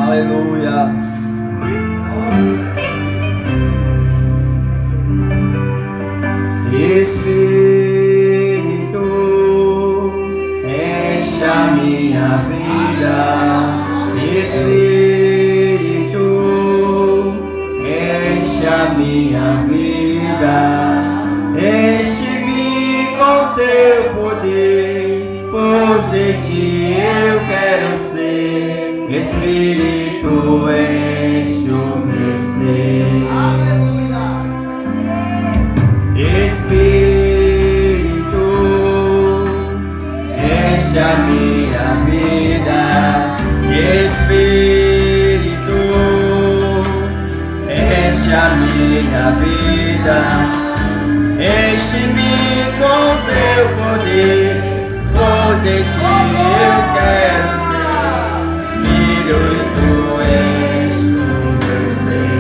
Aleluia. Espírito, enche a minha vida. Espírito, enche a minha vida. Enche-me com teu poder, pois de ti eu quero ser. Espírito, enche o meu ser. Espírito, enche a minha vida. Espírito, enche a minha vida. Enche-me com teu poder, pois de ti eu quero ser. Espírito, enche o meu ser.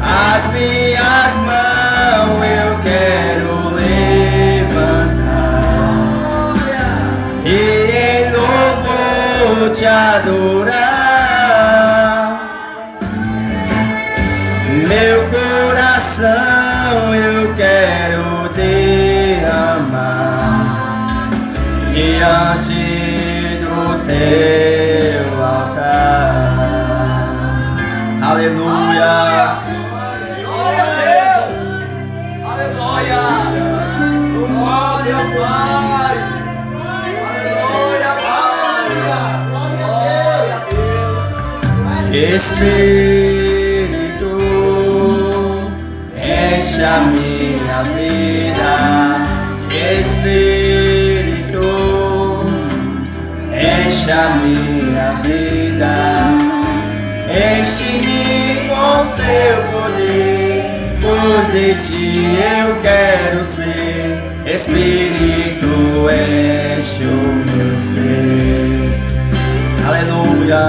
As minhas mãos eu quero levantar e em louvor te adorar. Meu coração eu quero derramar diante do teu altar. Aleluia. Glória a Deus. Aleluia. Glória ao Pai. Aleluia, Pai. Glória a Deus. Espírito, enche a minha vida. Espírito, enche a minha vida. Enche-me com teu poder, pois de ti eu quero ser. Espírito, enche o meu ser. Aleluia.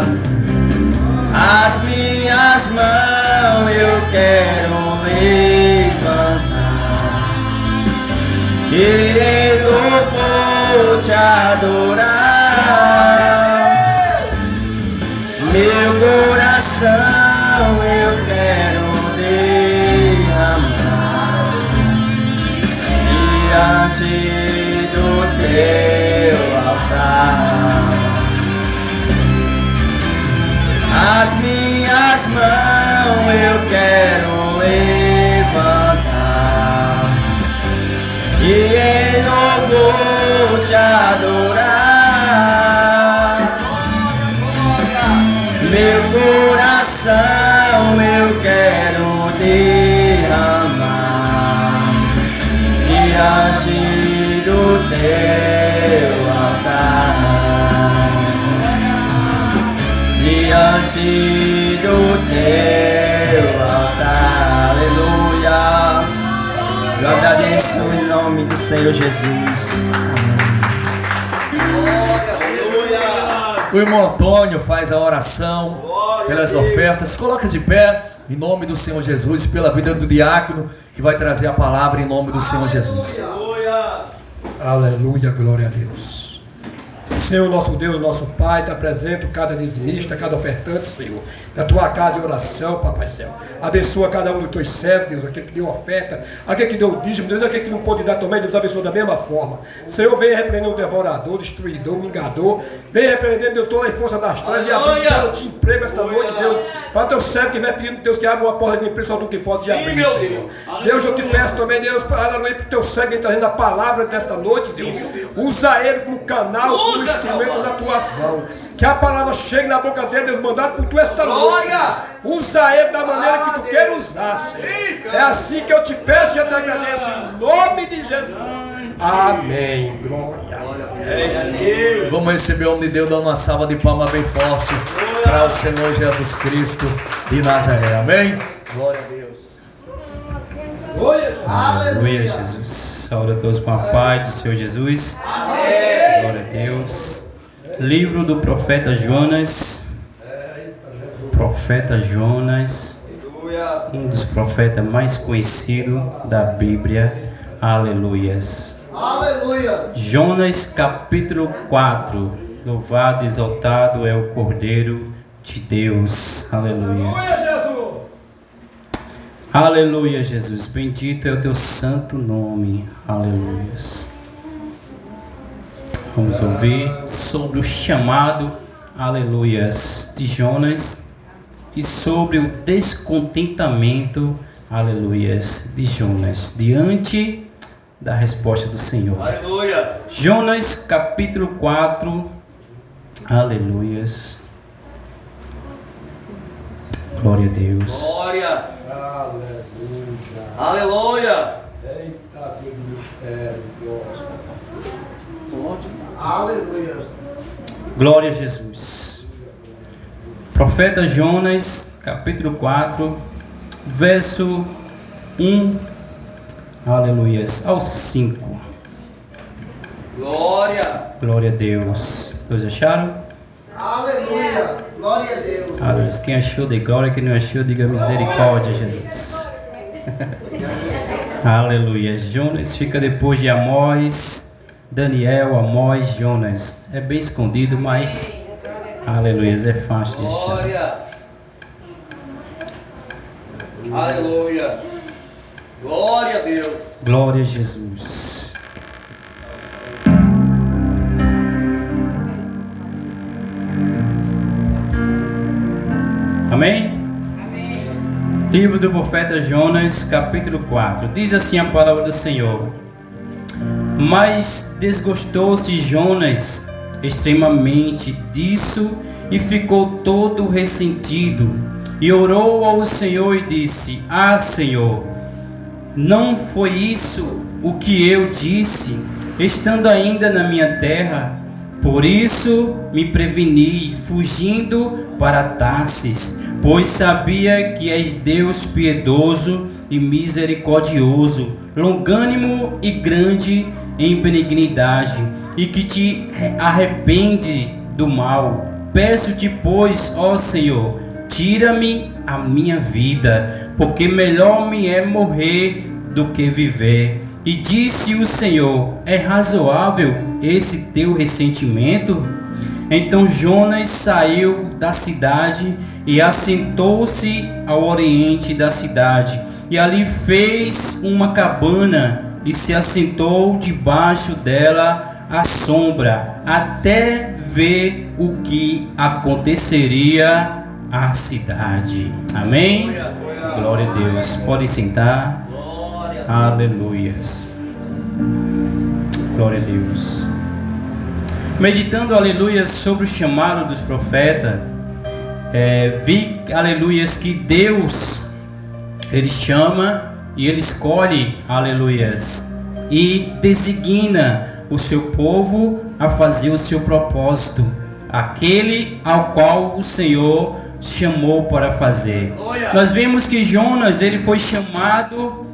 As minhas mãos eu quero levantar e em louvor te adorar. Meu coração eu quero derramar diante do teu altar. As minhas mãos eu quero levantar e em louvor te adorar. Meu coração eu quero derramar diante do teu altar. Diante do teu altar. Aleluia. Eu agradeço em nome do Senhor Jesus. O irmão Antônio faz a oração pelas ofertas. Coloca de pé em nome do Senhor Jesus e pela vida do diácono que vai trazer a palavra em nome do Senhor Jesus. Aleluia, glória a Deus. Senhor, nosso Deus, nosso Pai, te apresento cada dizimista, cada ofertante, Senhor, da tua casa de oração, Papai do céu. Abençoa cada um dos teus servos, Deus, aquele que deu oferta, aquele que deu o dízimo, Deus, aquele que não pôde dar também, Deus, abençoa da mesma forma. Senhor, venha repreender o devorador, destruidor, mingador, venha repreender, Deus, toda a força das trevas e abrir para te emprego esta noite, Deus, para teu servo que vai pedindo, Deus, que abra uma porta de emprego só tu que pode de abrir, Senhor. Deus, eu te peço também, Deus, para o teu servo que está trazendo a palavra desta noite, Deus, usa ele como canal, como instrumento nas tuas mãos. Que a palavra chegue na boca dele, Deus, mandado por tu esta noite, Senhor. Usa ele da maneira que tu quer usar, Senhor. É assim que eu te peço e eu te agradeço em nome de Jesus. Amém. Glória a Deus. Vamos receber o homem de Deus dando uma salva de palmas bem forte para o Senhor Jesus Cristo de Nazaré. Amém? Glória a Deus. Aleluia, Jesus. Saúde a todos com a paz do Senhor Jesus. Amém. Glória a Deus. Livro do profeta Jonas. Profeta Jonas, um dos profetas mais conhecidos da Bíblia. Aleluias. Aleluia. Jonas capítulo 4. Louvado e exaltado é o Cordeiro de Deus. Aleluia. Aleluia, Jesus. Bendito é o teu santo nome. Aleluia. Vamos ouvir sobre o chamado, aleluias, de Jonas e sobre o descontentamento, aleluias, de Jonas diante da resposta do Senhor. Aleluia. Jonas capítulo 4, aleluias. Glória a Deus. Glória. Aleluia. Aleluia. Eita, que mistério, Deus. Aleluia. Glória a Jesus. Profeta Jonas, capítulo 4, verso 1, aleluias, ao 5. Glória. Glória a Deus. Todos acharam? Aleluia. Glória a Deus. Aleluia. Quem achou, de glória. Quem não achou, diga misericórdia, Jesus. Aleluia. Jonas fica depois de Amós, Daniel, Amós, Jonas. É bem escondido, mas aleluia, é fácil de achar. Glória. Aleluia. Glória a Deus. Glória a Jesus. Amém? Livro do profeta Jonas, capítulo 4. Diz assim a palavra do Senhor: Mas desgostou-se Jonas extremamente disso e ficou todo ressentido, e orou ao Senhor e disse: Ah, Senhor, não foi isso o que eu disse, estando ainda na minha terra? Por isso me preveni, fugindo para Tarsis, pois sabia que és Deus piedoso e misericordioso, longânimo e grande em benignidade, e que te arrepende do mal. Peço-te, pois, ó Senhor, tira-me a minha vida, porque melhor me é morrer do que viver. E disse o Senhor: é razoável esse teu ressentimento? Então Jonas saiu da cidade e assentou-se ao oriente da cidade, e ali fez uma cabana e se assentou debaixo dela à sombra, até ver o que aconteceria à cidade. Amém? Glória a Deus. Pode sentar. Aleluias. Glória a Deus. Meditando, aleluias, sobre o chamado dos profetas, vi, aleluias, que Deus, Ele chama e Ele escolhe, aleluias, e designa o seu povo a fazer o seu propósito, aquele ao qual o Senhor chamou para fazer. Nós vemos que Jonas, ele foi chamado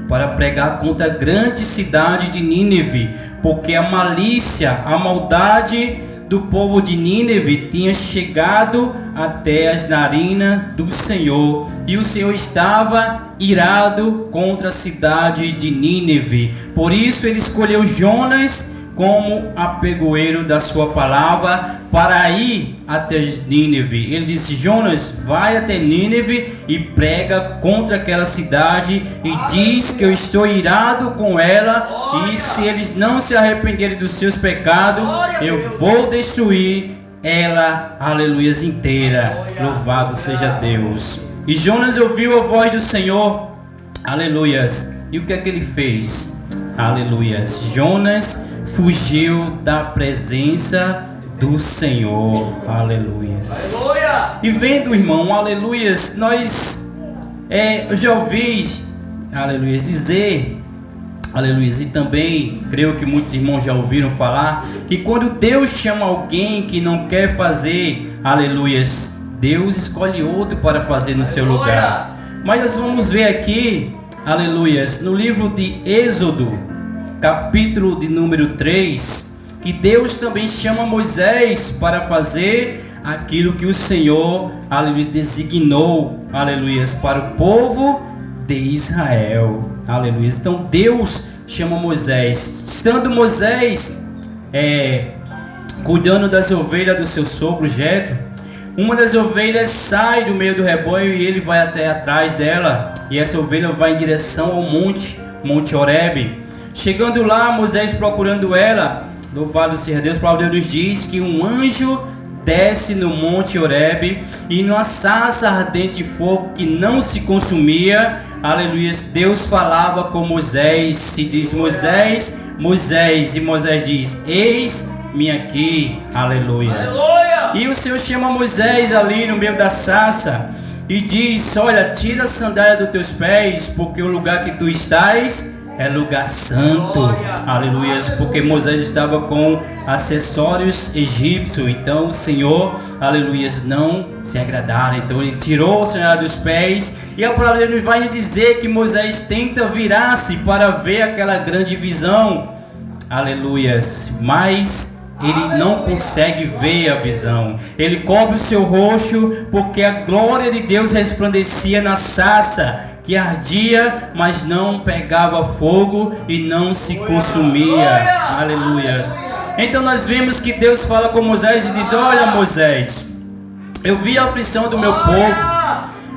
para pregar contra a grande cidade de Nínive, porque a malícia, a maldade do povo de Nínive tinha chegado até as narinas do Senhor, e o Senhor estava irado contra a cidade de Nínive. Por isso ele escolheu Jonas como apegoeiro da sua palavra para ir até Nínive. Ele disse: Jonas, vai até Nínive e prega contra aquela cidade e diz que eu estou irado com ela, e se eles não se arrependerem dos seus pecados, eu vou destruir ela, aleluias, inteira. Louvado seja Deus. E Jonas ouviu a voz do Senhor, aleluias, e o que é que ele fez? Aleluias, Jonas fugiu da presença do Senhor, aleluias. E vendo, irmão, aleluias, nós eu já ouvi, aleluias, dizer, aleluias, e também creio que muitos irmãos já ouviram falar, que quando Deus chama alguém que não quer fazer, aleluias, Deus escolhe outro para fazer no seu lugar. Mas nós vamos ver aqui, aleluias, no livro de Êxodo, capítulo de número 3, que Deus também chama Moisés para fazer aquilo que o Senhor, aleluia, designou, aleluia, para o povo de Israel, aleluia. Então Deus chama Moisés, estando Moisés cuidando das ovelhas do seu sogro Jetro, uma das ovelhas sai do meio do rebanho e ele vai até atrás dela. E essa ovelha vai em direção ao Monte Horebe. Chegando lá, Moisés procurando ela, louvado seja Deus, a palavra de Deus diz que um anjo desce no Monte Horebe e numa sarça ardente de fogo que não se consumia, aleluia, Deus falava com Moisés, se diz Moisés, Moisés, e Moisés diz, eis-me aqui, aleluia. E o Senhor chama Moisés ali no meio da sarça e diz, olha, tira a sandália dos teus pés, porque o lugar que tu estás é lugar santo, aleluia, porque Moisés estava com acessórios egípcios, então o Senhor, aleluia, não se agradaram, então ele tirou a sandália dos pés, e a palavra de Deus vai dizer que Moisés tenta virar-se para ver aquela grande visão, aleluia, mas ele não consegue ver a visão. Ele cobre o seu rosto porque a glória de Deus resplandecia na sarça que ardia, mas não pegava fogo e não se consumia. Aleluia. Então nós vemos que Deus fala com Moisés e diz, olha Moisés, eu vi a aflição do meu povo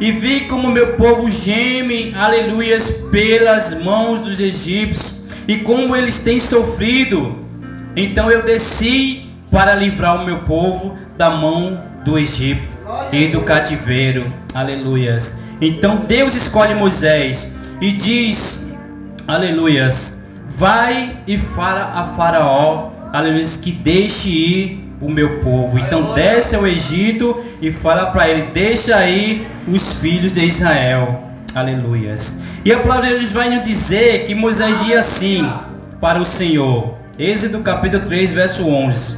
e vi como meu povo geme, aleluias, pelas mãos dos egípcios e como eles têm sofrido. Então eu desci para livrar o meu povo da mão do Egito e do cativeiro. Aleluias. Então Deus escolhe Moisés e diz, aleluias, vai e fala a Faraó, aleluias, que deixe ir o meu povo. Então desce ao Egito e fala para ele, deixa aí os filhos de Israel. Aleluias. E a palavra de Deus vai nos dizer que Moisés ia assim para o Senhor. Êxodo capítulo 3, verso 11.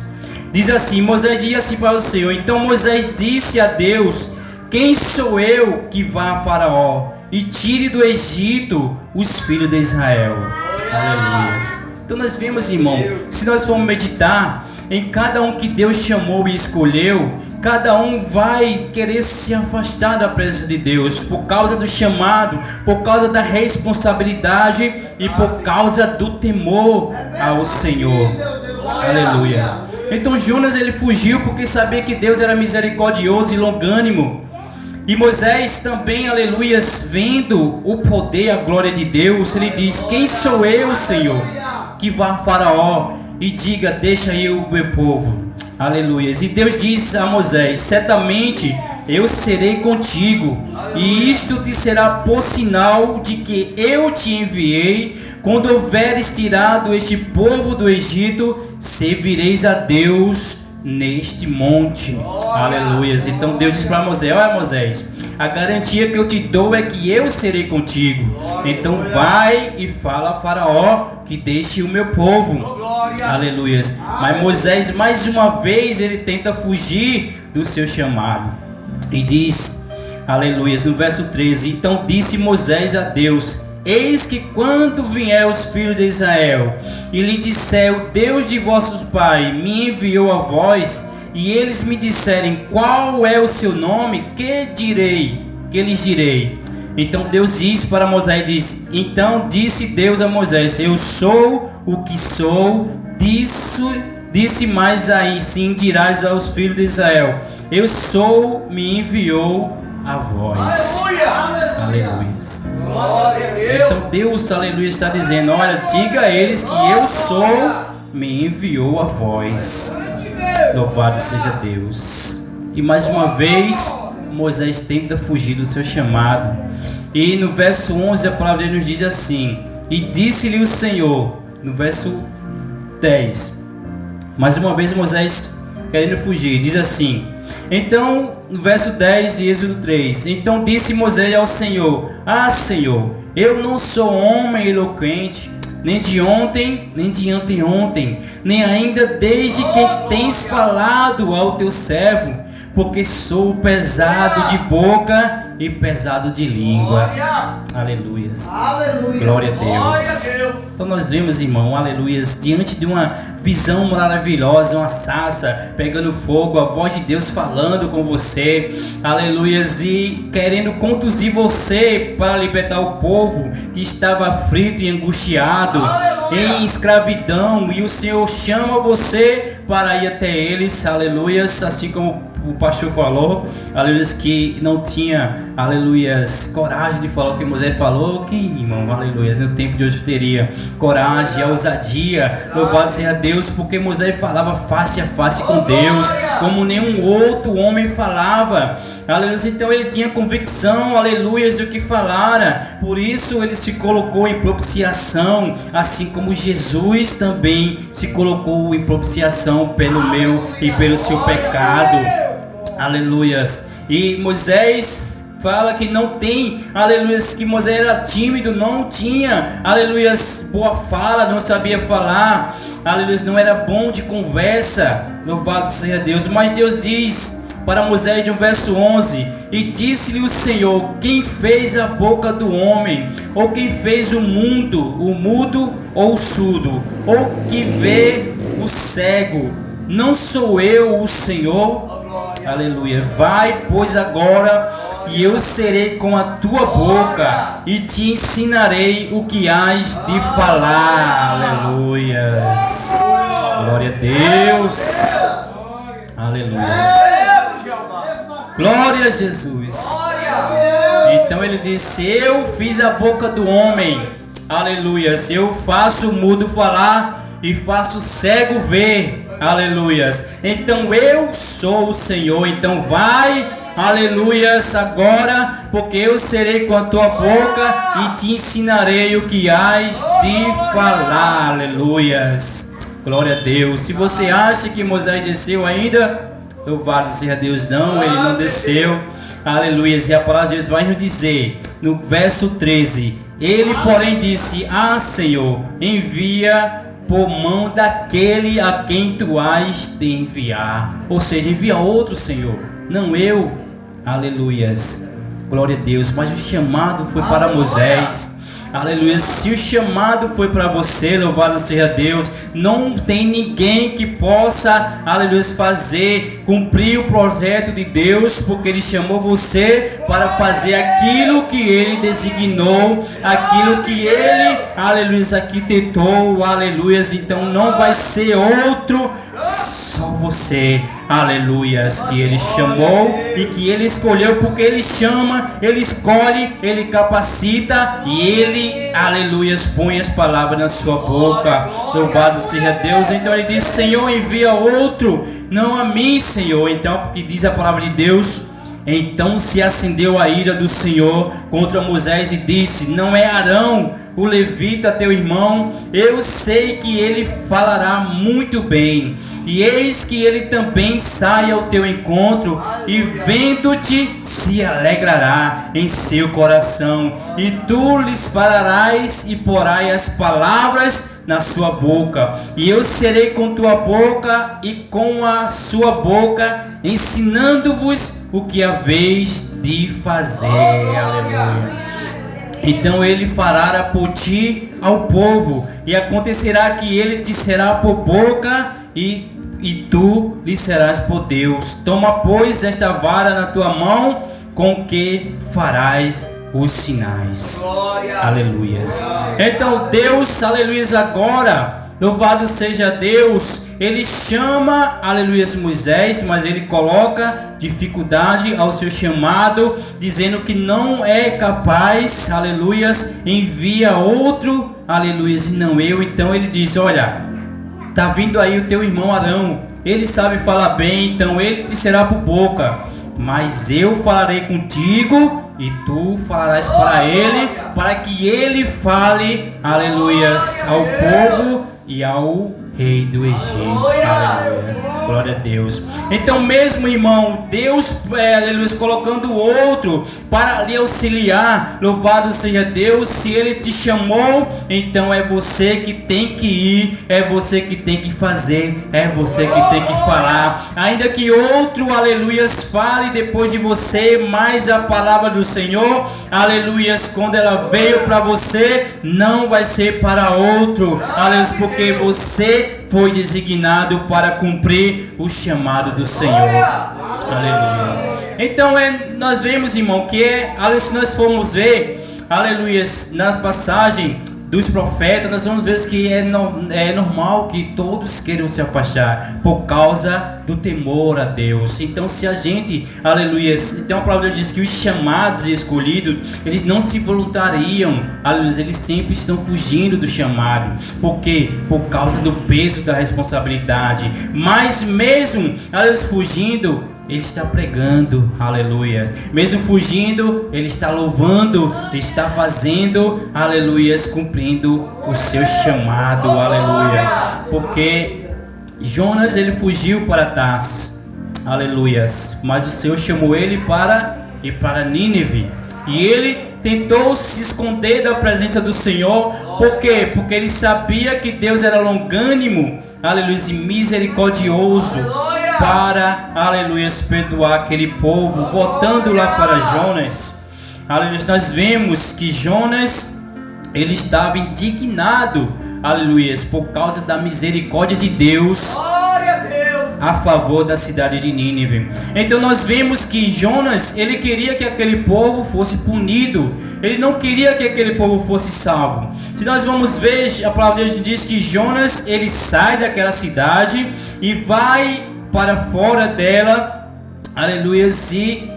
Diz assim, Moisés disse assim para o Senhor. Então Moisés disse a Deus, quem sou eu que vá a Faraó e tire do Egito os filhos de Israel? Aleluia. Então nós vemos, irmão, se nós formos meditar em cada um que Deus chamou e escolheu, cada um vai querer se afastar da presença de Deus por causa do chamado, por causa da responsabilidade e por causa do temor ao Senhor. Aleluia. Então Jonas ele fugiu porque sabia que Deus era misericordioso e longânimo. E Moisés também, aleluia, vendo o poder, a glória de Deus, ele diz, quem sou eu, Senhor, que vá a Faraó e diga, deixa aí o meu povo. Aleluia. E Deus diz a Moisés, certamente eu serei contigo, e isto te será por sinal de que eu te enviei. Quando houveres tirado este povo do Egito, servireis a Deus neste monte. Aleluia. Então Deus diz para Moisés, olha Moisés, a garantia que eu te dou é que eu serei contigo. Então vai e fala a Faraó que deixe o meu povo. Aleluia. Mas Moisés mais uma vez ele tenta fugir do seu chamado. E diz, aleluia, no verso 13, então disse Moisés a Deus, eis que quando vier os filhos de Israel e lhe disser, o Deus de vossos pais me enviou a vós, e eles me disserem, qual é o seu nome, que lhes direi? Então Deus disse para Moisés, diz, então disse Deus a Moisés, eu sou o que sou, disse mais aí, sim dirás aos filhos de Israel, eu sou, me enviou a vós. Aleluia. Glória a Deus. Então Deus, aleluia, está dizendo, olha, diga a eles que eu sou, me enviou a vós. Louvado seja Deus. E mais uma vez Moisés tenta fugir do seu chamado. E no verso 11 a palavra de Deus nos diz assim, e disse-lhe o Senhor, no verso 10, mais uma vez Moisés querendo fugir, diz assim, então no verso 10 de Êxodo 3, então disse Moisés ao Senhor, Senhor, eu não sou homem eloquente, nem de ontem, nem de anteontem, nem ainda desde que tens falado ao teu servo, porque sou pesado de boca e pesado de língua. Aleluias. Glória a Deus. Então nós vemos, irmão, aleluias, diante de uma visão maravilhosa, uma sarça pegando fogo, a voz de Deus falando com você, aleluias, e querendo conduzir você para libertar o povo que estava aflito e angustiado, em escravidão, e o Senhor chama você para ir até eles, aleluias, assim como o pastor falou, aleluias, que não tinha, aleluias, coragem de falar o que Moisés falou. Quem, irmão, aleluias, no tempo de hoje teria coragem, a ousadia, louvado seja Deus, porque Moisés falava face a face com Deus, como nenhum outro homem falava, aleluias. Então ele tinha convicção, aleluias, do que falara, por isso ele se colocou em propiciação, assim como Jesus também se colocou em propiciação pelo meu e pelo seu pecado. Aleluias. E Moisés fala que não tem, aleluias, que Moisés era tímido, não tinha, aleluias, boa fala, não sabia falar, aleluias, não era bom de conversa, louvado seja Deus. Mas Deus diz para Moisés no verso 11: e disse-lhe o Senhor: quem fez a boca do homem? Ou quem fez o mudo ou o surdo? Ou que vê o cego? Não sou eu o Senhor? Aleluia. Vai, pois, agora, e eu serei com a tua boca e te ensinarei o que hás de falar. Aleluias. Glória a Deus. Aleluia. Glória a Jesus. Então ele disse: eu fiz a boca do homem. Aleluias. Eu faço o mudo falar e faço o cego ver. Aleluias. Então eu sou o Senhor. Então vai, aleluias, agora, porque eu serei com a tua boca e te ensinarei o que hás de falar. Aleluias. Glória a Deus. Se você acha que Moisés desceu ainda, louvado seja Deus, não, ele não desceu. Aleluias. E a palavra de Deus vai nos dizer no verso 13: ele, porém, disse: ah, Senhor, envia por mão daquele a quem tu has de enviar. Ou seja, envia outro, Senhor, não eu. Aleluias. Glória a Deus. Mas o chamado foi para Moisés. Aleluia. Se o chamado foi para você, louvado seja Deus, não tem ninguém que possa, aleluia, fazer, cumprir o projeto de Deus, porque Ele chamou você para fazer aquilo que Ele designou, aquilo que Ele, aleluia, arquitetou, aleluia. Então não vai ser outro, só você, aleluias, que Ele chamou e que Ele escolheu, porque Ele chama, Ele escolhe, Ele capacita e Ele, aleluias, põe as palavras na sua boca. Louvado seja Deus. Então Ele diz: Senhor, envia outro, não a mim, Senhor. Então, porque diz a palavra de Deus: então se acendeu a ira do Senhor contra Moisés e disse: não é Arão, o levita, teu irmão? Eu sei que ele falará muito bem, e eis que ele também sai ao teu encontro, e vendo-te se alegrará em seu coração, e tu lhes falarás e porás as palavras na sua boca, e eu serei com tua boca e com a sua boca, ensinando-vos o que haveis de fazer. Aleluia. Então ele fará por ti ao povo, e acontecerá que ele te será por boca e tu lhe serás por Deus. Toma, pois, esta vara na tua mão, com que farás os sinais. Glória. Aleluias. Então Deus, aleluias, agora, louvado seja Deus, Ele chama, aleluias, Moisés, mas Ele coloca dificuldade ao seu chamado, dizendo que não é capaz, aleluias, envia outro, aleluias, e não eu. Então Ele diz: olha, tá vindo aí o teu irmão Arão, ele sabe falar bem, então ele te será por boca, mas eu falarei contigo e tu falarás para ele, para que ele fale, aleluias, ao povo e ao rei do Egito. Aleluia. Glória a Deus. Então mesmo, irmão, Deus, aleluia, colocando outro para lhe auxiliar, louvado seja Deus. Se Ele te chamou, então é você que tem que ir, é você que tem que fazer, é você que tem que falar. Ainda que outro, aleluias, fale depois de você, mas a palavra do Senhor, aleluias, quando ela veio para você, não vai ser para outro, aleluia, porque você foi designado para cumprir o chamado do Senhor. Aleluia. Então nós vemos, irmão, que se nós formos ver, aleluia, na passagem dos profetas, nós vamos ver que é normal que todos queiram se afastar por causa do temor a Deus. Então se a gente, aleluia, então a palavra diz que os chamados e escolhidos, eles não se voluntariam, aleluia, eles sempre estão fugindo do chamado. Por quê? Por causa do peso da responsabilidade. Mas mesmo, aleluia, fugindo, ele está pregando, aleluia. Mesmo fugindo, ele está louvando, ele está fazendo, aleluia, cumprindo o seu chamado, aleluia. Porque Jonas, ele fugiu para Tarsis, aleluia. Mas o Senhor chamou ele para ir para Nínive. E ele tentou se esconder da presença do Senhor. Por quê? Porque ele sabia que Deus era longânimo, aleluia, e misericordioso para, aleluia, perdoar aquele povo. Voltando lá para Jonas, aleluia, nós vemos que Jonas, ele estava indignado, aleluia, por causa da misericórdia de Deus a favor da cidade de Nínive. Então nós vemos que Jonas, ele queria que aquele povo fosse punido, ele não queria que aquele povo fosse salvo. Se nós vamos ver, a palavra de Deus diz que Jonas, ele sai daquela cidade e vai para fora dela, aleluia, e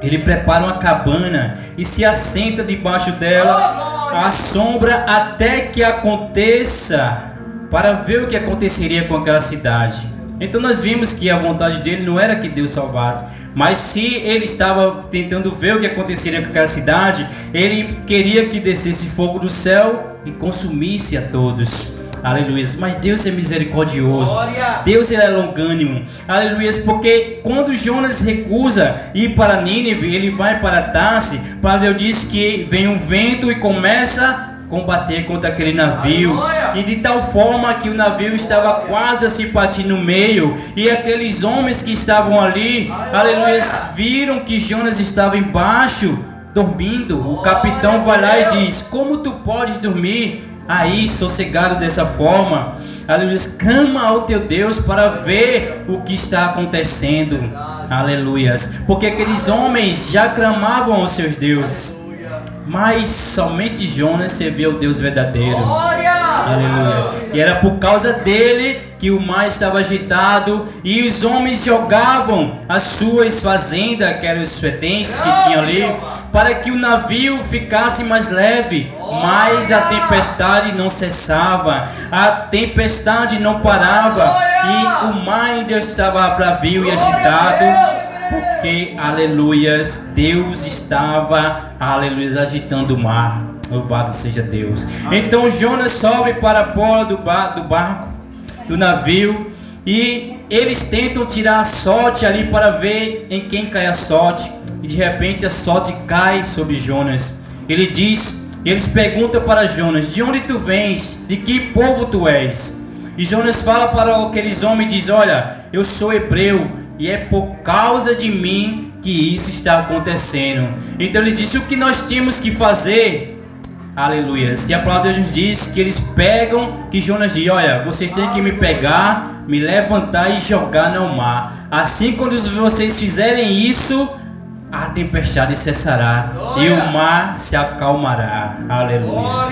ele prepara uma cabana e se assenta debaixo dela, à sombra, até que aconteça, para ver o que aconteceria com aquela cidade. Então nós vimos que a vontade dele não era que Deus salvasse, mas se ele estava tentando ver o que aconteceria com aquela cidade, ele queria que descesse fogo do céu e consumisse a todos. Aleluia. Mas Deus é misericordioso. Glória. Deus é longânimo. Aleluia. Porque quando Jonas recusa ir para Nínive, ele vai para Tarsis. A palavra diz que vem um vento e começa a combater contra aquele navio. Aleluia. E de tal forma que o navio estava quase a se partir no meio. E aqueles homens que estavam ali, aleluia, viram que Jonas estava embaixo, dormindo. O capitão vai lá e diz: como tu podes dormir aí sossegado dessa forma? Aleluia, clama ao teu Deus para ver o que está acontecendo. Aleluia, porque aqueles homens já clamavam aos seus deuses, mas somente Jonas servia ao Deus verdadeiro. Aleluia. E era por causa dele que o mar estava agitado e os homens jogavam as suas fazendas, que eram os pertences que tinham ali, para que o navio ficasse mais leve. Mas a tempestade não cessava, a tempestade não parava e o mar ainda estava bravio e agitado, porque, aleluia, Deus estava, aleluia, agitando o mar. Louvado seja Deus. Então Jonas sobe para a borda do barco, do navio, e eles tentam tirar a sorte ali para ver em quem cai a sorte, e de repente a sorte cai sobre Jonas. Eles perguntam para Jonas: de onde tu vens? De que povo tu és? E Jonas fala para aqueles homens e diz: olha, eu sou hebreu e é por causa de mim que isso está acontecendo. Então eles dizem: o que nós temos que fazer? Aleluia. E a palavra de Deus diz que eles pegam, que Jonas diz: olha, vocês têm que me pegar, me levantar e jogar no mar. Assim, quando vocês fizerem isso, a tempestade cessará e o mar se acalmará. Aleluia.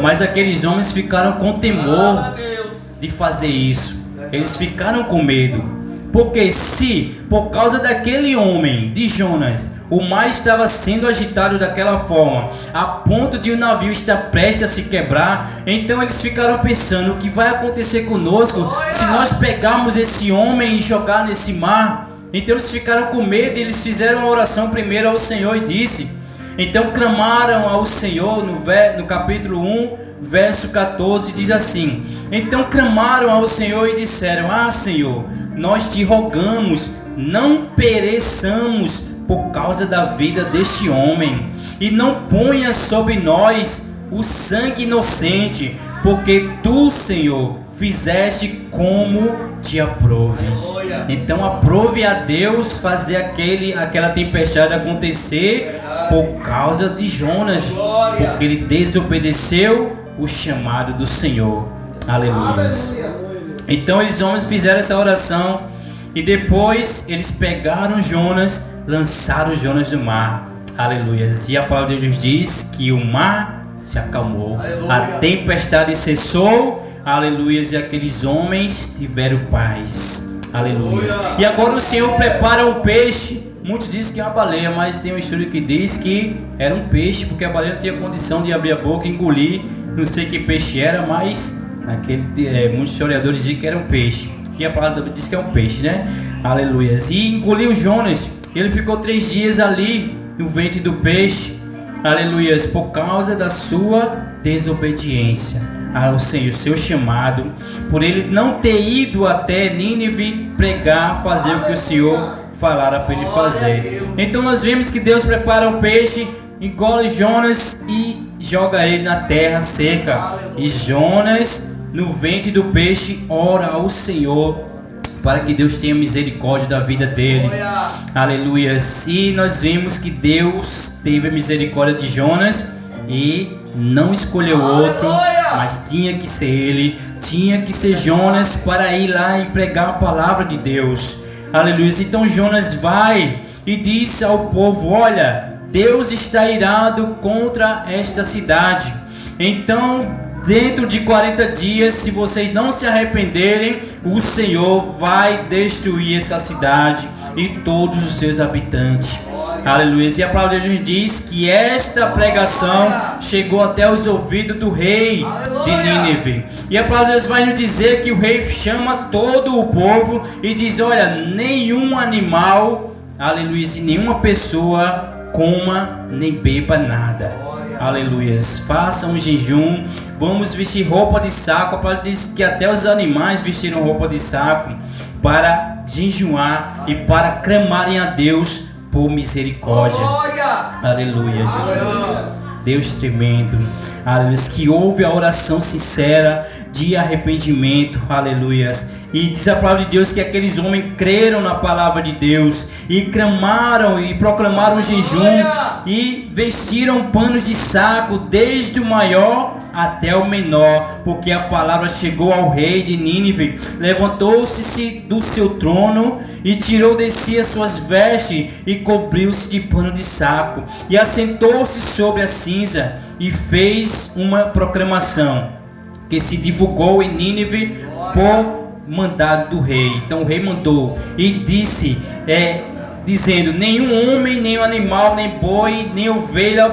Mas aqueles homens ficaram com temor de fazer isso. Eles ficaram com medo. Porque se, por causa daquele homem, de Jonas, o mar estava sendo agitado daquela forma, a ponto de o navio estar prestes a se quebrar, então eles ficaram pensando: o que vai acontecer conosco se nós pegarmos esse homem e jogar nesse mar? Então eles ficaram com medo e eles fizeram uma oração primeiro ao Senhor e disse. Então clamaram ao Senhor no capítulo 1, verso 14 diz assim: então clamaram ao Senhor e disseram: ah, Senhor, nós te rogamos, não pereçamos por causa da vida deste homem, e não ponha sobre nós o sangue inocente, porque tu, Senhor, fizeste como te aprove. Então aprove a Deus fazer aquela tempestade acontecer por causa de Jonas, porque ele desobedeceu o chamado do Senhor. Aleluia. Então eles homens fizeram essa oração, e depois eles pegaram Jonas, lançaram Jonas no mar. Aleluia. E a palavra de Deus diz que o mar se acalmou, a tempestade cessou. Aleluia. E aqueles homens tiveram paz. Aleluia. E agora o Senhor prepara um peixe. Muitos dizem que é uma baleia, mas tem um estudo que diz que era um peixe, porque a baleia não tinha condição de abrir a boca e engolir. Não sei que peixe era, mas muitos historiadores dizem que era um peixe. E a palavra diz que é um peixe, né? Aleluia. E engoliu Jonas. Ele ficou 3 dias ali no ventre do peixe. Aleluia. Por causa da sua desobediência ao Senhor, seu chamado, por ele não ter ido até Nínive pregar, fazer o que o Senhor falara para ele fazer. Então nós vemos que Deus prepara um peixe, engole Jonas e joga ele na terra seca. E Jonas, no ventre do peixe, ora ao Senhor para que Deus tenha misericórdia da vida dele. Aleluia. E nós vimos que Deus teve a misericórdia de Jonas e não escolheu outro, mas tinha que ser ele, tinha que ser Jonas para ir lá e pregar a palavra de Deus. Aleluia. Então Jonas vai e diz ao povo: olha, Deus está irado contra esta cidade. Então, dentro de 40 dias, se vocês não se arrependerem, o Senhor vai destruir essa cidade e todos os seus habitantes. Aleluia. E a palavra de Deus diz que esta pregação chegou até os ouvidos do rei de Nínive. E a palavra de Deus vai nos dizer que o rei chama todo o povo e diz: olha, nenhum animal, aleluia, e nenhuma pessoa coma nem beba nada. Aleluia. Façam um jejum, vamos vestir roupa de saco. A palavra diz que até os animais vestiram roupa de saco para jejuar e para clamarem a Deus por misericórdia. Aleluia, Jesus. Deus tremendo. Aleluia. Que houve a oração sincera de arrependimento. Aleluia. E diz a palavra de Deus que aqueles homens creram na palavra de Deus e clamaram e proclamaram jejum e vestiram panos de saco, desde o maior até o menor, porque a palavra chegou ao rei de Nínive. Levantou-se do seu trono e tirou de si as suas vestes e cobriu-se de pano de saco e assentou-se sobre a cinza e fez uma proclamação que se divulgou em Nínive por mandado do rei. Então o rei mandou e disse, dizendo: nenhum homem, nem animal, nem boi, nem ovelha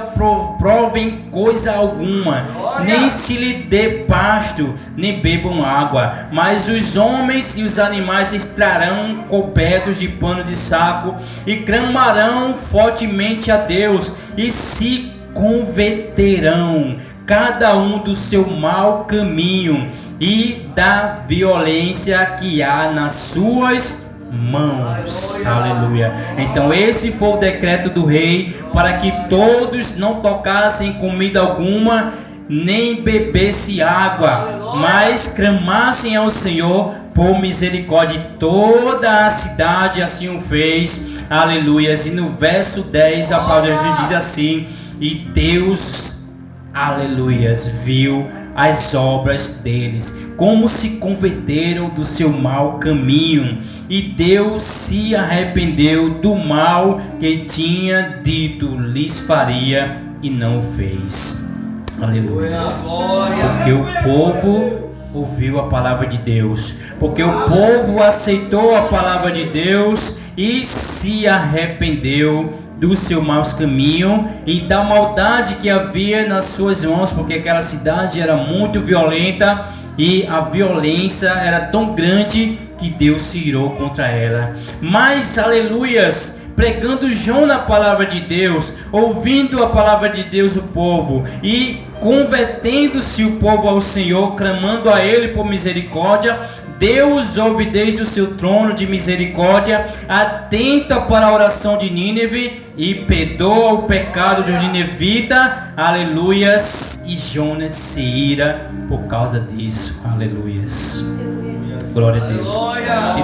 provem coisa alguma, nem se lhe dê pasto, nem bebam água, mas os homens e os animais estarão cobertos de pano de saco e clamarão fortemente a Deus e se converterão, cada um do seu mau caminho e da violência que há nas suas mãos. Aleluia. Então esse foi o decreto do rei, para que todos não tocassem comida alguma, nem bebesse água, mas clamassem ao Senhor por misericórdia. Toda a cidade assim o fez. Aleluia. E no verso 10 a palavra de Deus diz assim: e Deus, aleluia, viu as obras deles, como se converteram do seu mau caminho, e Deus se arrependeu do mal que tinha dito lhes faria e não o fez. Aleluia. Porque o povo ouviu a palavra de Deus, porque o povo aceitou a palavra de Deus e se arrependeu do seu mau caminho e da maldade que havia nas suas mãos, porque aquela cidade era muito violenta e a violência era tão grande que Deus se irou contra ela. Mas, aleluias, pregando João na palavra de Deus, ouvindo a palavra de Deus o povo, e convertendo-se o povo ao Senhor, clamando a Ele por misericórdia, Deus ouve desde o seu trono de misericórdia, atenta para a oração de Nínive e perdoa o pecado de Ninevita, aleluias, e Jonas se ira por causa disso, aleluias. Glória a Deus.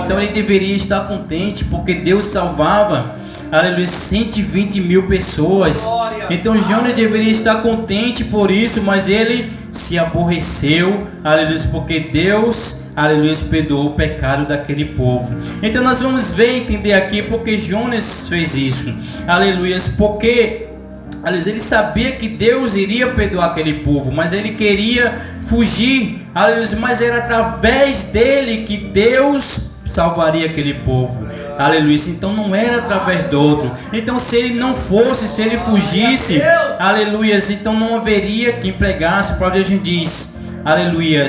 Então ele deveria estar contente porque Deus salvava, aleluia, 120 mil pessoas. Então Jonas deveria estar contente por isso, mas ele se aborreceu, aleluia, porque Deus, aleluia, perdoou o pecado daquele povo. Então nós vamos ver e entender aqui porque Jonas fez isso, aleluia, porque ele sabia que Deus iria perdoar aquele povo, mas ele queria fugir, aleluia, mas era através dele que Deus salvaria aquele povo, aleluia. Então não era através do outro. Então se ele não fosse, se ele fugisse, aleluia, então não haveria quem pregasse. A palavra de Deus diz, aleluia,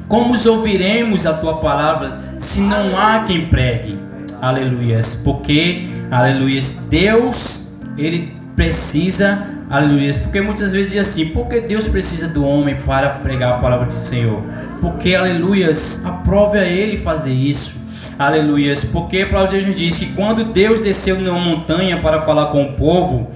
como ouviremos a tua palavra se não há quem pregue, aleluia, porque, aleluia, Deus, ele precisa, aleluia, porque muitas vezes diz assim, porque Deus precisa do homem para pregar a palavra do Senhor? Porque, aleluia, aprove a ele fazer isso, aleluia, porque a palavra de Deus diz que quando Deus desceu numa montanha para falar com o povo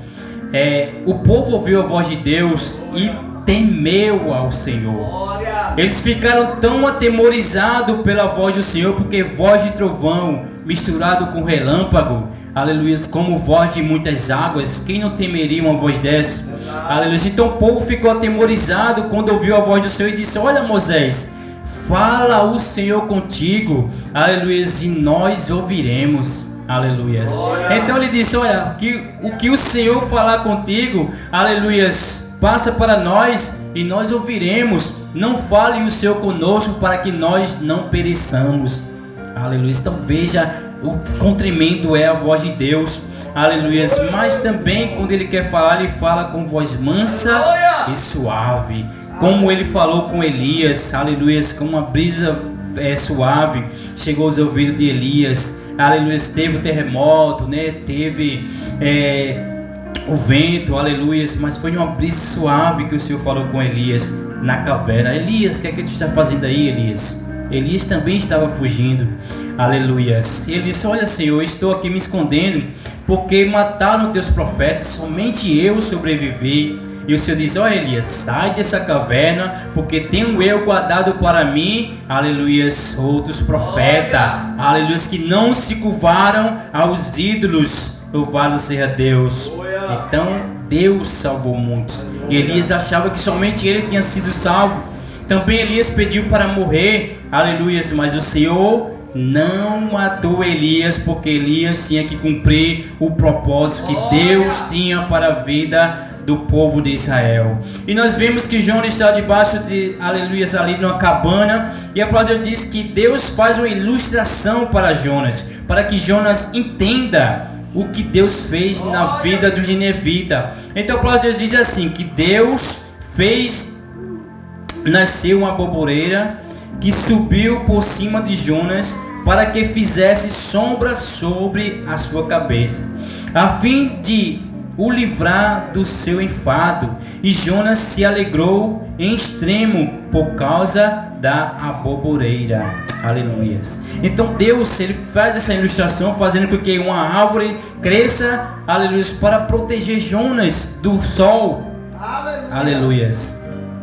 ouviu a voz de Deus e temeu ao Senhor. Eles ficaram tão atemorizados pela voz do Senhor, porque voz de trovão misturado com relâmpago, aleluia, como voz de muitas águas, quem não temeria uma voz dessa? Aleluia. Então o povo ficou atemorizado quando ouviu a voz do Senhor e disse, olha Moisés, fala o Senhor contigo, aleluia, e nós ouviremos, aleluia. Então ele disse, olha, o que o Senhor falar contigo, aleluia, passa para nós e nós ouviremos, não fale o Senhor conosco para que nós não pereçamos, aleluia. Então veja o quão tremendo é a voz de Deus, aleluia, mas também quando ele quer falar, ele fala com voz mansa e suave, como ele falou com Elias, aleluia, com uma brisa suave, chegou aos ouvidos de Elias, aleluia, teve o terremoto, né? Teve o vento, aleluia, mas foi uma brisa suave que o Senhor falou com Elias na caverna. Elias, o que é que tu está fazendo aí, Elias? Elias também estava fugindo, aleluia. Ele disse, olha Senhor, estou aqui me escondendo, porque mataram teus profetas, somente eu sobrevivi. E o Senhor diz, olha Elias, sai dessa caverna, porque tenho eu guardado para mim, aleluia, outros profetas, aleluia, que não se curvaram aos ídolos, louvado seja Deus. Então Deus salvou muitos, e Elias achava que somente ele tinha sido salvo. Também Elias pediu para morrer, aleluia, mas o Senhor não matou Elias, porque Elias tinha que cumprir o propósito que Deus tinha para a vida do povo de Israel. E nós vemos que Jonas está debaixo de, aleluia, ali numa cabana, e a palavra diz que Deus faz uma ilustração para Jonas, para que Jonas entenda o que Deus fez na vida do ninevita. Então a palavra diz assim, que Deus fez nascer uma aboboreira que subiu por cima de Jonas, para que fizesse sombra sobre a sua cabeça, a fim de o livrar do seu enfado. E Jonas se alegrou em extremo por causa da aboboreira. Aleluia. Então Deus, ele faz essa ilustração, fazendo com que uma árvore cresça, aleluia, para proteger Jonas do sol. Aleluia.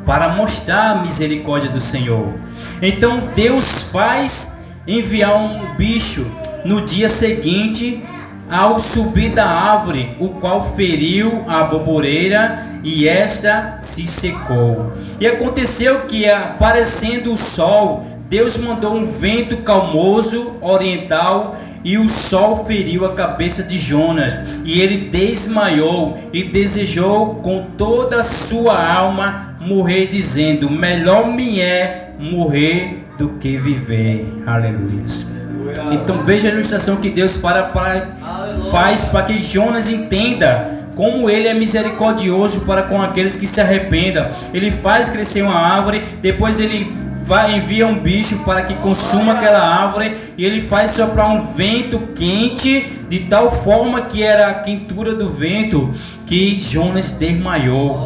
Para mostrar a misericórdia do Senhor. Então Deus faz enviar um bicho no dia seguinte ao subir da árvore, o qual feriu a aboboreira e esta se secou. E aconteceu que, aparecendo o sol, Deus mandou um vento calmoso oriental, e o sol feriu a cabeça de Jonas, e ele desmaiou e desejou com toda a sua alma morrer, dizendo, melhor me é morrer do que viver. Aleluia. Então veja a ilustração que Deus faz para que Jonas entenda como ele é misericordioso para com aqueles que se arrependam. Ele faz crescer uma árvore, depois ele envia um bicho para que consuma aquela árvore, e ele faz soprar um vento quente, de tal forma que era a quentura do vento que Jonas desmaiou.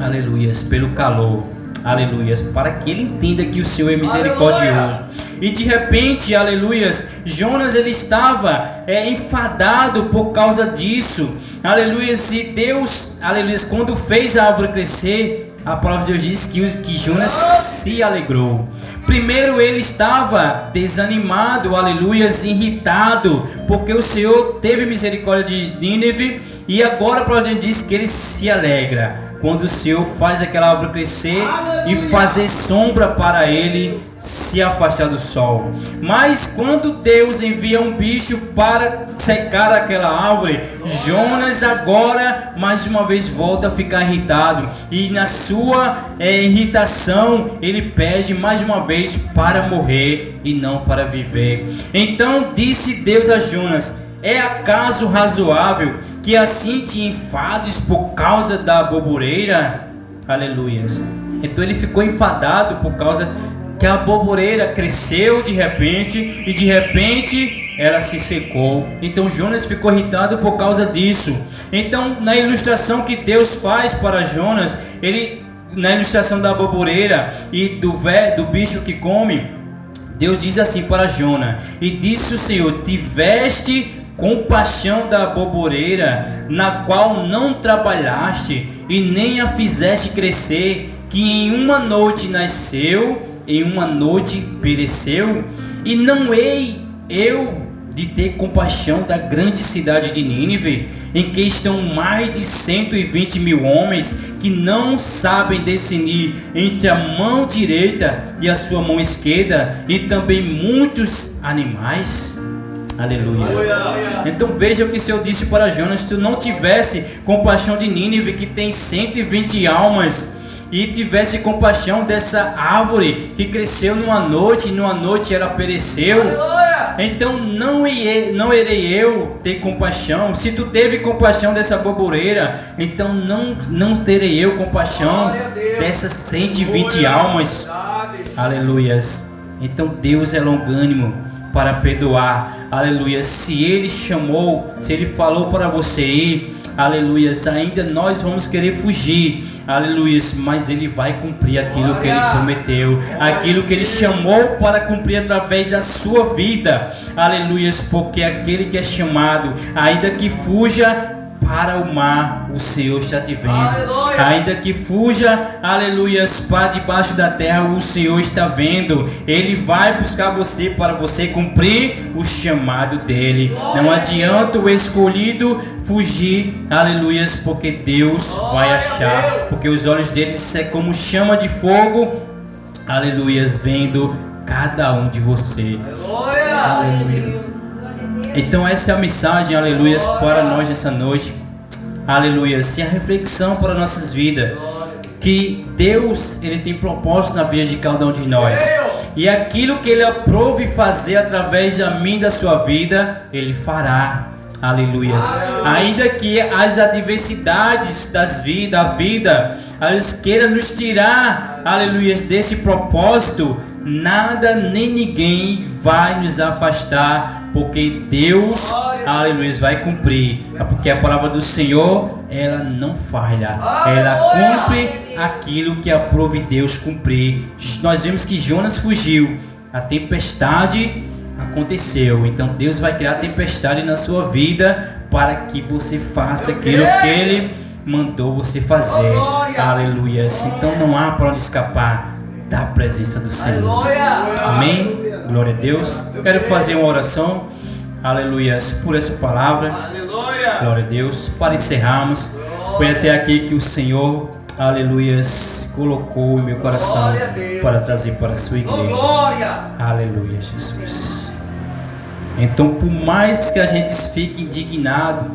aleluias, pelo calor, aleluias, para que ele entenda que o Senhor é misericordioso. E de repente, aleluias, Jonas ele estava enfadado por causa disso, aleluias, e Deus, aleluias, quando fez a árvore crescer, a palavra de Deus diz que Jonas se alegrou. Primeiro ele estava desanimado, aleluias, irritado, porque o Senhor teve misericórdia de Nínive, e agora a palavra de Deus diz que ele se alegra quando o Senhor faz aquela árvore crescer e fazer sombra para ele se afastar do sol. Mas quando Deus envia um bicho para secar aquela árvore, Jonas agora mais uma vez volta a ficar irritado, e na sua irritação ele pede mais uma vez para morrer e não para viver. Então disse Deus a Jonas: é acaso razoável que assim te enfades por causa da boboreira? Aleluias. Então ele ficou enfadado por causa que a boboreira cresceu de repente, e de repente ela se secou. Então Jonas ficou irritado por causa disso. Então, na ilustração que Deus faz para Jonas, na ilustração da boboreira e do bicho que come, Deus diz assim para Jonas: e disse o Senhor: tiveste compaixão da boboreira, na qual não trabalhaste e nem a fizeste crescer, que em uma noite nasceu, em uma noite pereceu? E não hei eu de ter compaixão da grande cidade de Nínive, em que estão mais de 120 mil homens, que não sabem discernir entre a mão direita e a sua mão esquerda, e também muitos animais? Aleluia. Então veja o que o Senhor disse para Jonas: se tu não tivesse compaixão de Nínive, que tem 120 almas, e tivesse compaixão dessa árvore que cresceu numa noite, e numa noite ela pereceu, então não irei eu ter compaixão. Se tu teve compaixão dessa boboreira, então não terei eu compaixão dessas 120 almas. Aleluias. Então Deus é longânimo para perdoar. Aleluia. Se ele chamou, se ele falou para você ir, aleluia, ainda nós vamos querer fugir, aleluia, mas ele vai cumprir aquilo que ele prometeu, aquilo que ele chamou para cumprir através da sua vida, aleluia, porque aquele que é chamado, ainda que fuja para o mar, o Senhor está te vendo. Aleluia. Ainda que fuja, aleluias, para debaixo da terra, o Senhor está vendo. Ele vai buscar você para você cumprir o chamado dele. Glória. Não adianta o escolhido fugir, aleluias, porque Deus vai achar. Porque os olhos deles é como chama de fogo, aleluias, vendo cada um de você. Aleluia. Então essa é a mensagem, aleluias, para nós essa noite, aleluias, e a reflexão para nossas vidas, que Deus, ele tem propósito na vida de cada um de nós, e aquilo que ele aprove fazer através de mim, da sua vida, ele fará, aleluias, ainda que as adversidades da vida, aleluias, queira nos tirar, aleluias, desse propósito, nada nem ninguém vai nos afastar, porque Deus, aleluia, vai cumprir, porque a palavra do Senhor, ela não falha, ela cumpre aquilo que aprove Deus cumprir. Nós vimos que Jonas fugiu, a tempestade aconteceu, então Deus vai criar a tempestade na sua vida, para que você faça aquilo que Ele mandou você fazer, aleluia, então não há para onde escapar da presença do Senhor, amém? Glória a Deus. Eu quero fazer uma oração, aleluias, por essa palavra, aleluia. Glória a Deus, para encerrarmos. Foi até aqui que o Senhor, aleluias, colocou em meu coração para trazer para a sua igreja, aleluia, Jesus. Então, por mais que a gente fique indignado,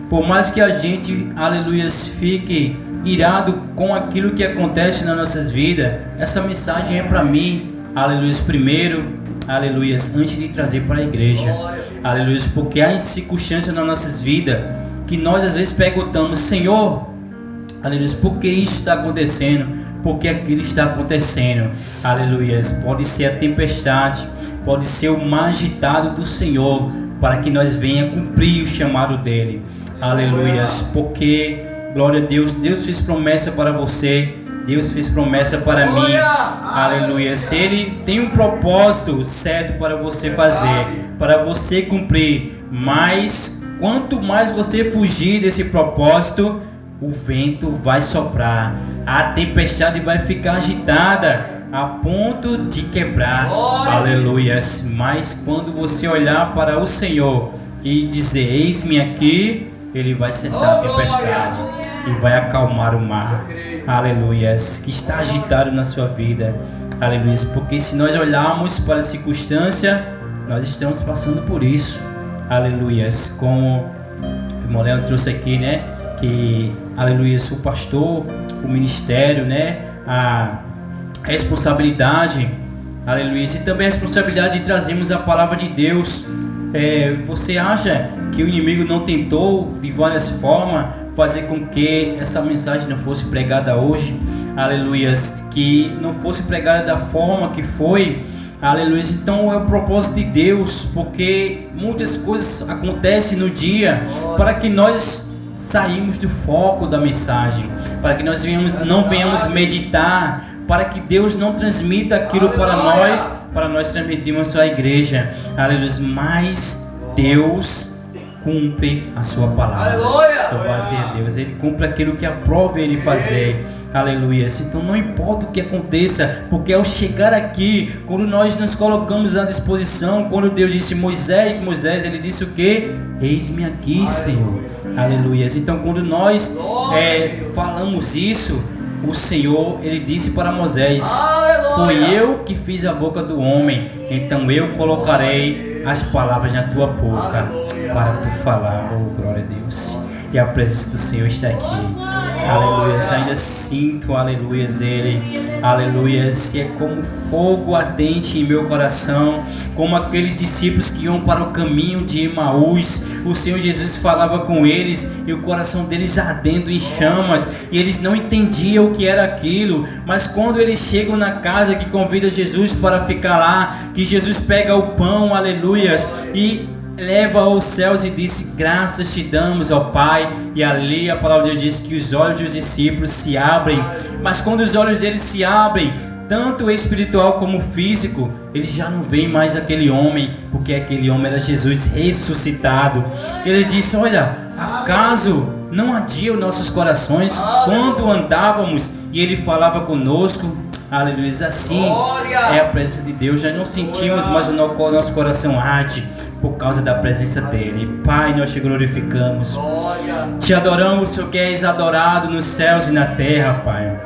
por mais que a gente, aleluias, fique irado com aquilo que acontece nas nossas vidas, essa mensagem é para mim, aleluias, primeiro, aleluias, antes de trazer para a igreja, aleluias, porque há circunstâncias nas nossas vidas que nós às vezes perguntamos: Senhor, aleluias, por que isso está acontecendo? Por que aquilo está acontecendo? Aleluias, pode ser a tempestade, pode ser o mar agitado do Senhor, para que nós venha cumprir o chamado dele, aleluias, porque Glória a Deus. Deus fez promessa para você. Deus fez promessa para mim. Aleluia. Se Ele tem um propósito certo para você fazer, para você cumprir, mas quanto mais você fugir desse propósito, o vento vai soprar, a tempestade vai ficar agitada a ponto de quebrar. Aleluia. Mas quando você olhar para o Senhor e dizer: eis-me aqui, Ele vai cessar a tempestade e vai acalmar o mar. Aleluia. Que está agitado na sua vida. Aleluia. Porque se nós olharmos para a circunstância, nós estamos passando por isso. Aleluia. Como o irmão Leandro trouxe aqui, né? Que, aleluia, o pastor, o ministério, né? A responsabilidade, aleluia, e também a responsabilidade de trazermos a palavra de Deus. Você acha que o inimigo não tentou de várias formas fazer com que essa mensagem não fosse pregada hoje? Aleluia, que não fosse pregada da forma que foi. Aleluia. Então é o propósito de Deus, porque muitas coisas acontecem no dia para que nós saímos do foco da mensagem, para que nós não venhamos meditar, para que Deus não transmita aquilo para nós transmitirmos à igreja. Aleluia. Mas Deus cumpre a sua palavra. Louvado seja Deus. Ele cumpre aquilo que aprova Ele fazer. Aleluia. Então não importa o que aconteça, porque ao chegar aqui, quando nós nos colocamos à disposição, quando Deus disse: Moisés, Moisés, Ele disse o que? Eis-me aqui, Senhor. Aleluia. Então quando nós falamos isso, o Senhor, Ele disse para Moisés: foi eu que fiz a boca do homem, então eu colocarei as palavras na tua boca para tu falar. Oh, glória a Deus. E a presença do Senhor está aqui. Aleluia. Ainda sinto, aleluia, Ele, aleluia, se é como fogo ardente em meu coração, como aqueles discípulos que iam para o caminho de Emaús. O Senhor Jesus falava com eles e o coração deles ardendo em chamas, e eles não entendiam o que era aquilo. Mas quando eles chegam na casa que convida Jesus para ficar lá, que Jesus pega o pão, aleluia, e leva aos céus e disse: graças te damos, ó Pai. E ali a palavra de Deus diz que os olhos dos discípulos se abrem. Mas quando os olhos deles se abrem, tanto espiritual como físico, eles já não veem mais aquele homem, porque aquele homem era Jesus ressuscitado. Ele disse: olha, acaso não ardia os nossos corações quando andávamos e Ele falava conosco? Aleluia. Assim é a presença de Deus. Já não sentimos mais o nosso coração arde por causa da presença dEle. Pai, nós te glorificamos, te adoramos, Senhor, que és adorado nos céus e na terra, Pai.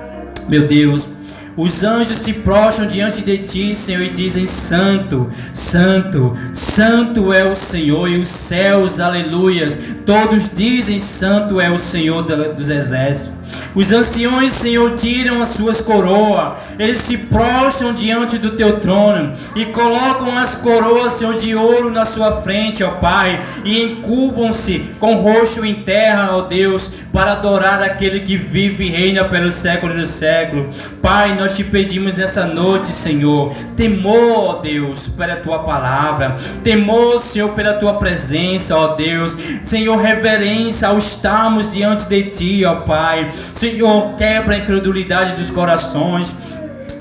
Meu Deus, os anjos se prostram diante de Ti, Senhor, e dizem: Santo, Santo, Santo é o Senhor. E os céus, aleluias, todos dizem: Santo é o Senhor dos exércitos. Os anciões, Senhor, tiram as suas coroas, eles se prostram diante do Teu trono e colocam as coroas, Senhor, de ouro na sua frente, ó Pai, e encurvam-se com o rosto em terra, ó Deus, para adorar aquele que vive e reina pelos séculos dos séculos. Pai, nós te pedimos nessa noite, Senhor, temor, ó Deus, pela Tua palavra, temor, Senhor, pela Tua presença, ó Deus, Senhor, reverência ao estarmos diante de Ti, ó Pai. Senhor, quebra a incredulidade dos corações,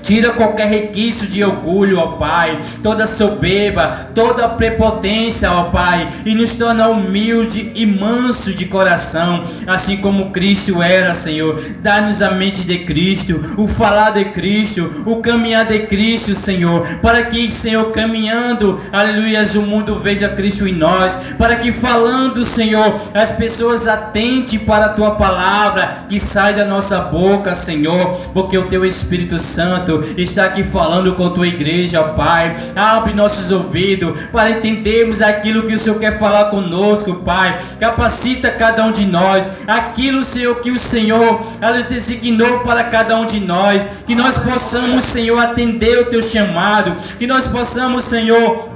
tira qualquer requisito de orgulho, ó Pai, toda soberba, toda prepotência, ó Pai, e nos torna humilde e manso de coração, assim como Cristo era, Senhor. Dá-nos a mente de Cristo, o falar de Cristo, o caminhar de Cristo, Senhor, para que, Senhor, caminhando, aleluia, o mundo veja Cristo em nós, para que falando, Senhor, as pessoas atentem para a Tua palavra que sai da nossa boca, Senhor, porque o Teu Espírito Santo está aqui falando com a Tua igreja, Pai. Abre nossos ouvidos para entendermos aquilo que o Senhor quer falar conosco, Pai. Capacita cada um de nós aquilo, Senhor, que o Senhor designou para cada um de nós, que nós possamos, Senhor, atender o Teu chamado, que nós possamos, Senhor,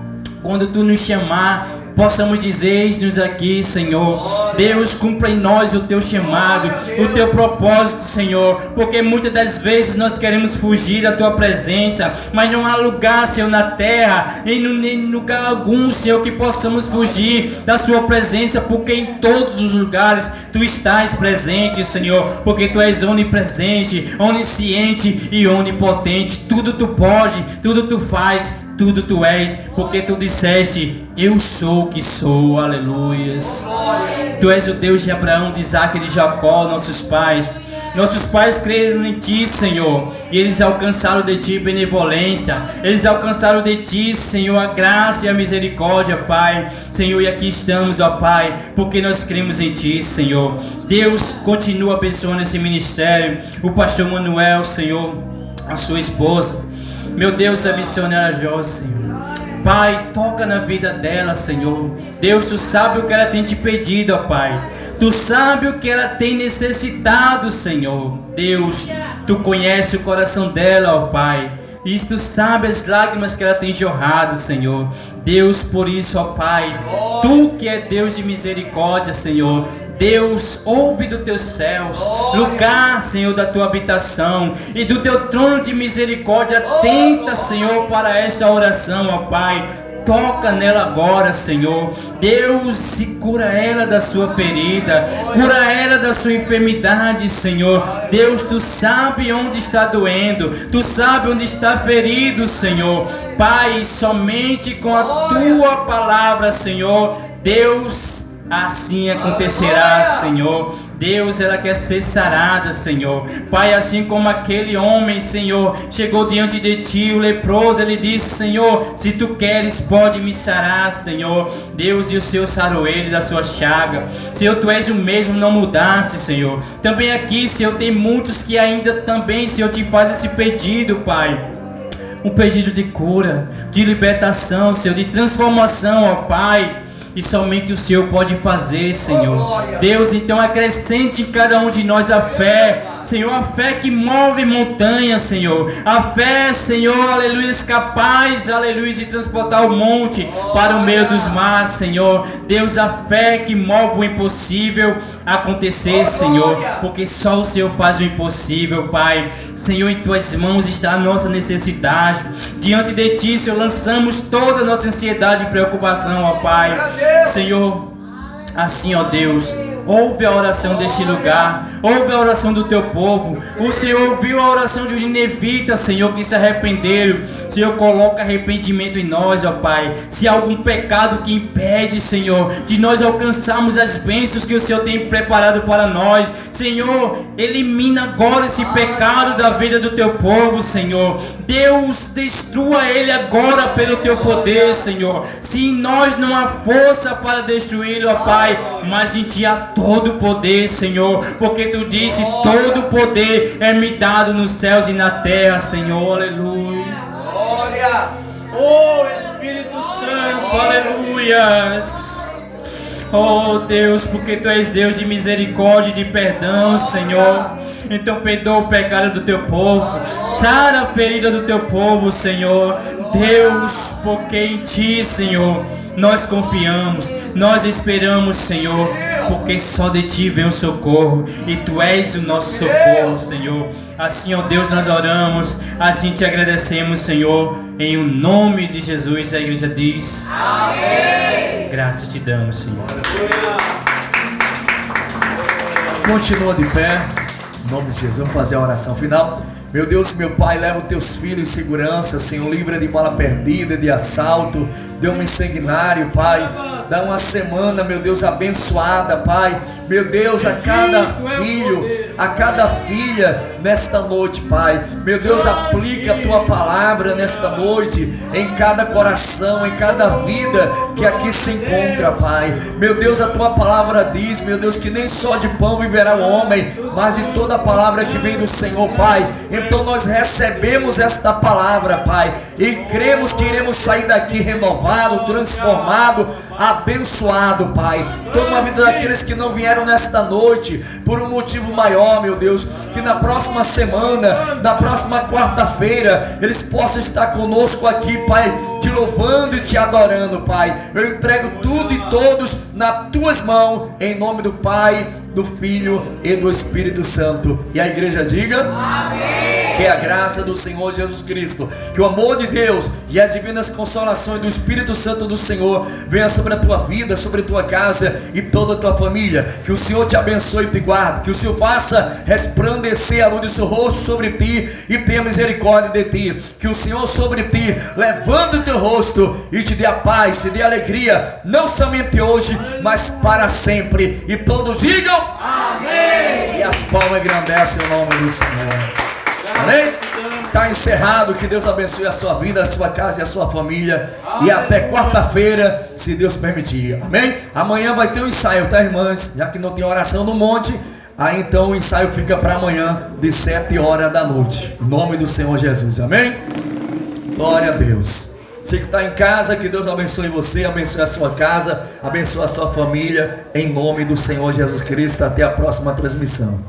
quando Tu nos chamar, possamos dizer-nos aqui, Senhor, Deus, cumpra em nós o teu chamado, o teu propósito, Senhor, porque muitas das vezes nós queremos fugir da tua presença, mas não há lugar, Senhor, na terra, em lugar algum, Senhor, que possamos fugir da sua presença, porque em todos os lugares tu estás presente, Senhor, porque tu és onipresente, onisciente e onipotente. Tudo tu pode, tudo tu faz, tudo tu és, porque tu disseste: eu sou o que sou. Aleluias. Tu és o Deus de Abraão, de Isaac e de Jacó, nossos pais. Nossos pais creram em ti, Senhor, e eles alcançaram de ti benevolência, eles alcançaram de ti, Senhor, a graça e a misericórdia, Pai. Senhor, e aqui estamos, ó Pai, porque nós cremos em ti, Senhor. Deus, continua abençoando esse ministério, o pastor Manuel, Senhor, a sua esposa. Meu Deus, a missionária Jó, Senhor. Pai, toca na vida dela, Senhor. Deus, tu sabe o que ela tem te pedido, ó Pai. Tu sabe o que ela tem necessitado, Senhor. Deus, tu conhece o coração dela, ó Pai. E tu sabe as lágrimas que ela tem jorrado, Senhor. Deus, por isso, ó Pai, tu que é Deus de misericórdia, Senhor, Deus, ouve dos teus céus, lugar, Senhor, da tua habitação, e do teu trono de misericórdia, atenta, Senhor, para esta oração, ó Pai. Toca nela agora, Senhor. Deus, se cura ela da sua ferida, cura ela da sua enfermidade, Senhor. Deus, tu sabe onde está doendo, tu sabe onde está ferido, Senhor. Pai, somente com a tua palavra, Senhor, Deus, assim acontecerá, Senhor. Deus, ela quer ser sarada, Senhor. Pai, assim como aquele homem, Senhor, chegou diante de ti, o leproso, ele disse: Senhor, se tu queres, pode me sarar, Senhor. Deus, e o Senhor sarou ele da sua chaga. Senhor, tu és o mesmo, não mudaste, Senhor. Também aqui, Senhor, tem muitos que ainda também, Senhor, te fazem esse pedido, Pai. Um pedido de cura, de libertação, Senhor, de transformação, ó Pai. E somente o Senhor pode fazer, Senhor. Deus, então acrescente em cada um de nós a fé, Senhor, a fé que move montanhas, Senhor. A fé, Senhor, aleluia, capaz, aleluia, de transportar o monte para o meio dos mares, Senhor. Deus, a fé que move o impossível acontecer, Senhor, porque só o Senhor faz o impossível, Pai. Senhor, em tuas mãos está a nossa necessidade. Diante de ti, Senhor, lançamos toda a nossa ansiedade e preocupação, ó Pai. Senhor, assim, ó Deus, ouve a oração deste lugar, ouve a oração do teu povo. O Senhor ouviu a oração de Ninivitas, Senhor, que se arrependeram. Senhor, coloca arrependimento em nós, ó Pai. Se há algum pecado que impede, Senhor, de nós alcançarmos as bênçãos que o Senhor tem preparado para nós, Senhor, elimina agora esse pecado da vida do teu povo, Senhor. Deus, destrua ele agora pelo teu poder, Senhor. Se em nós não há força para destruí-lo, ó Pai, mas em ti há todo o poder, Senhor, porque tu disse: todo o poder é me dado nos céus e na terra, Senhor. Aleluia. Glória. Oh Espírito Santo, aleluias. Oh Deus, porque tu és Deus de misericórdia e de perdão, Senhor. Então perdoa o pecado do teu povo, sara a ferida do teu povo, Senhor. Deus, porque em ti, Senhor, nós confiamos, nós esperamos, Senhor, porque só de ti vem o socorro, e tu és o nosso socorro, Senhor. Assim, ó Deus, nós oramos, assim te agradecemos, Senhor, em o nome de Jesus. A igreja diz: amém. Graças te damos, Senhor. Continua de pé, em nome de Jesus. Vamos fazer a oração final. Meu Deus e meu Pai, leva os teus filhos em segurança, Senhor. Livra de bala perdida, de assalto. Dê um sanguinário, Pai. Dá uma semana, meu Deus, abençoada, Pai. Meu Deus, a cada filho, a cada filha nesta noite, Pai. Meu Deus, aplica a tua palavra nesta noite em cada coração, em cada vida que aqui se encontra, Pai. Meu Deus, a tua palavra diz, meu Deus, que nem só de pão viverá o homem, mas de toda a palavra que vem do Senhor, Pai. Então nós recebemos esta palavra, Pai, e cremos que iremos sair daqui renovados, renovado, transformado, abençoado, Pai. Toma a vida daqueles que não vieram nesta noite por um motivo maior, meu Deus, que na próxima semana, na próxima quarta-feira, eles possam estar conosco aqui, Pai, te louvando e te adorando, Pai. Eu entrego tudo e todos nas tuas mãos, em nome do Pai, do Filho e do Espírito Santo. E a igreja diga: amém. Que a graça do Senhor Jesus Cristo, que o amor de Deus e as divinas consolações do Espírito Santo do Senhor venha sobre a tua vida, sobre a tua casa e toda a tua família. Que o Senhor te abençoe e te guarde, que o Senhor faça resplandecer a luz do seu rosto sobre ti e tenha misericórdia de ti. Que o Senhor sobre ti levante o teu rosto e te dê a paz, te dê a alegria, não somente hoje, mas para sempre. E todos digam amém. E as palmas engrandecem o nome do Senhor. Amém? Está encerrado. Que Deus abençoe a sua vida, a sua casa e a sua família. Amém. E até quarta-feira, se Deus permitir. Amém? Amanhã vai ter um ensaio, tá, irmãs? Já que não tem oração no monte, aí então o ensaio fica para amanhã, de 7 horas da noite. Em nome do Senhor Jesus. Amém? Glória a Deus. Você que está em casa, que Deus abençoe você, abençoe a sua casa, abençoe a sua família. Em nome do Senhor Jesus Cristo. Até a próxima transmissão.